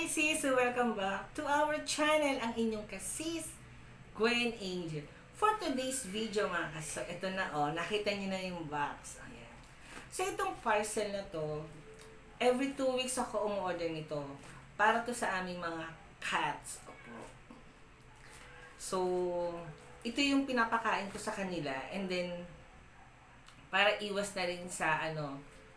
sis! Welcome back to our channel, ang inyong kasis, Gwen Angel. For today's video mga kasis, so ito na nakita niyo na yung box. Ayan. So itong parcel na to, every 2 weeks ako umu-order nito para to sa aming mga cats. Opo. So, ito yung pinapakain ko sa kanila and then para iwas na rin sa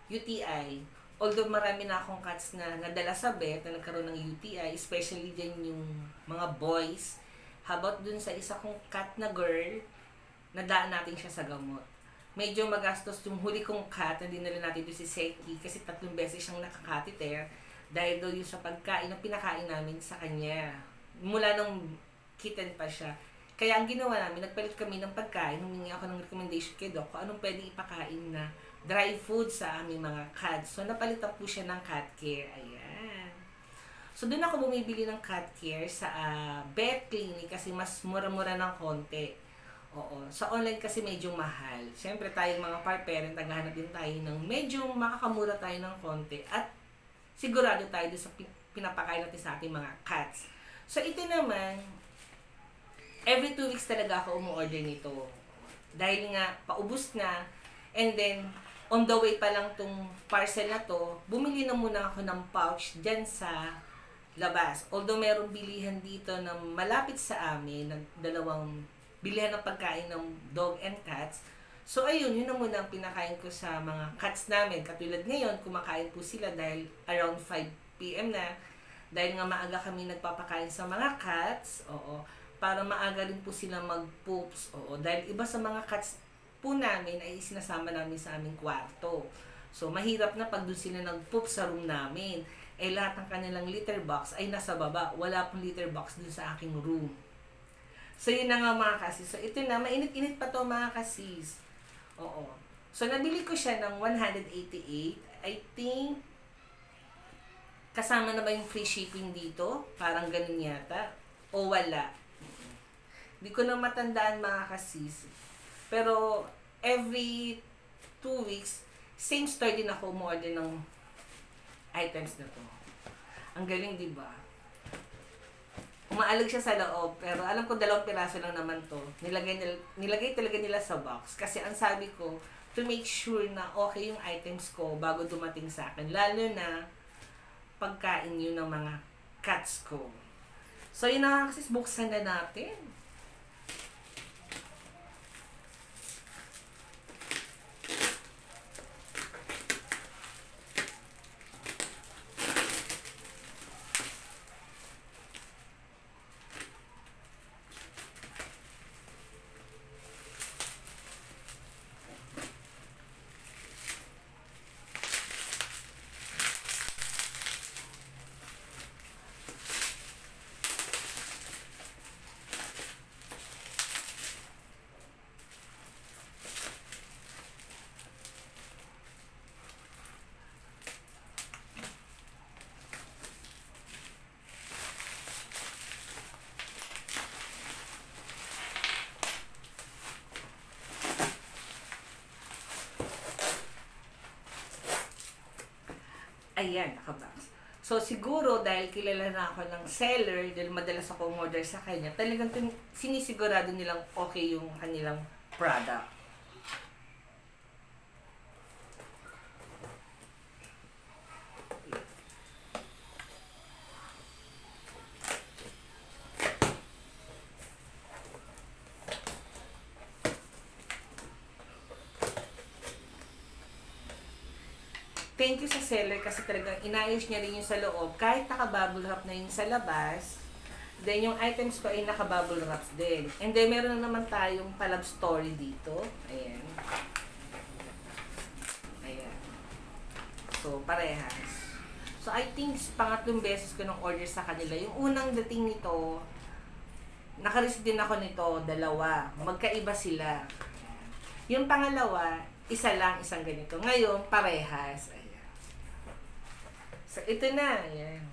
UTI. Although marami na akong cats na nadala sa vet na nagkaroon ng UTI, especially din yung mga boys. How about dun sa isa kong cat na girl, nadaan natin siya sa gamot. Medyo magastos yung huli kong cat na dinala natin doon si Seki kasi 3 beses siyang nakakatiter dahil daw yung sa pagkain na pinakain namin sa kanya. Mula nung kitten pa siya. Kaya ang ginawa namin, nagpalit kami ng pagkain, humingi ako ng recommendation kay Doc kung anong pwede ipakain na dry food sa aming mga cats. So, napalitan po siya ng cat care. Ayan. So, doon ako bumibili ng cat care sa vet clinic kasi mas mura-mura ng konti. Oo. Sa online kasi medyo mahal. Siyempre, tayong mga parent, naghahanap din tayo ng medyo makakamura tayo ng konti. At sigurado tayo doon sa pinapakain natin sa ating mga cats. So, ito naman, every 2 weeks talaga ako umu-order nito. Dahil nga, paubos na. And then, on the way pa lang tong parcel na to, bumili na muna ako ng pouch dyan sa labas. Although merong bilihan dito na malapit sa amin, ng dalawang bilihan ng pagkain ng dog and cats. So ayun, yun na muna ang pinakain ko sa mga cats namin. Katulad ngayon, kumakain po sila dahil around 5 PM na. Dahil nga maaga kami nagpapakain sa mga cats, para maaga rin po sila mag-poops. Dahil iba sa mga cats po namin ay sinasama namin sa aming kwarto. So, mahirap na pag doon sila nag-poop sa room namin. Eh, lahat ng kanilang litter box ay nasa baba. Wala pong litter box doon sa aking room. So, yun na nga mga kasis. So, ito na. Mainit-init pa to mga kasis. So, nabili ko siya ng 188. I think, kasama na ba yung free shipping dito? Parang ganun yata. O wala. Hindi ko na matandaan mga kasis. Pero, every 2 weeks, same store din ako umorder ng items na to. Ang galing, di ba? Umaalag siya sa loob, pero alam ko 2 piraso lang naman to. Nilagay talaga nila sa box. Kasi ang sabi ko, to make sure na okay yung items ko bago dumating sa akin. Lalo na, pagkain yun ng mga cats ko. So, yun na kasi buksan na natin. Ayan, nakabox. So, siguro, dahil kilala na ako ng seller, dahil madalas ako umorder sa kanya, talagang sinisigurado nilang okay yung kanilang product. Thank you sa seller kasi talagang inayos niya rin yung sa loob. Kahit naka-bubble wrap na yung sa labas, then yung items ko ay naka-bubble wraps din. And then meron na naman tayong palab story dito. Ayan. Ayan. So, parehas. So, I think pangatlong beses ko nang order sa kanila. Yung unang dating nito, nakareceive din ako nito, 2. Magkaiba sila. Yung pangalawa, isa lang, isang ganito. Ngayon, parehas. Ayan. So, ito na. Ayan.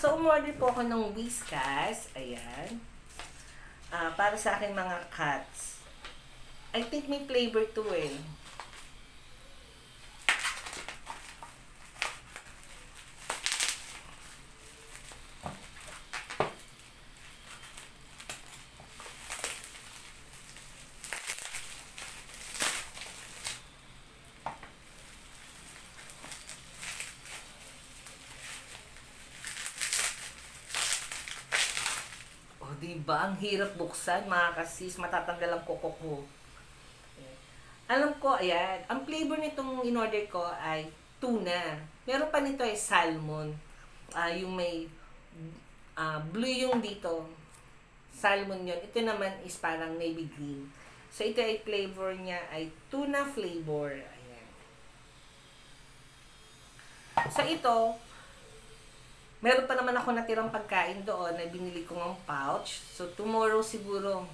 So, umorder po ako ng Whiskas. Ayan. Para sa aking mga cats. I think may flavor to eh. Diba? Ang hirap buksan, mga kasis. Matatanggal ang kuko ko. Alam ko, ayan. Ang flavor nitong in-order ko ay tuna. Meron pa nito ay salmon. Yung may blue yung dito. Salmon yun. Ito naman is parang navy green. So, ito ay flavor niya ay tuna flavor. Ayan. So, ito, meron pa naman ako natirang pagkain doon na binili ko ng pouch. So, tomorrow siguro,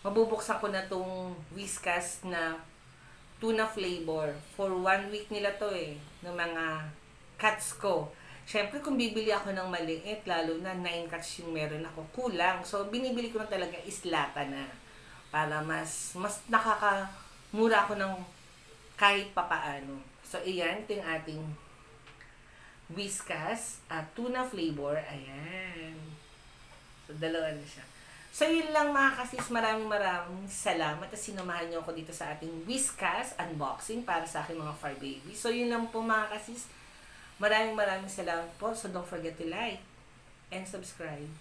mabubuksan ko na tong Whiskas na tuna flavor. For 1 week nila to ng mga cats ko. Siyempre, kung bibili ako ng maliit, lalo na 9 cats yung meron ako, kulang. So, binibili ko na talaga islata na. Para mas nakakamura ako ng kahit papaano. So, iyan, ito yung ating Whiskas tuna flavor. Ayan. So, dalawa na siya. So, yun lang mga kasis. Maraming salamat at sinamahan niyo ako dito sa ating Whiskas unboxing para sa aking mga fur baby. So, yun lang po mga kasis. Maraming salamat po. So, don't forget to like and subscribe.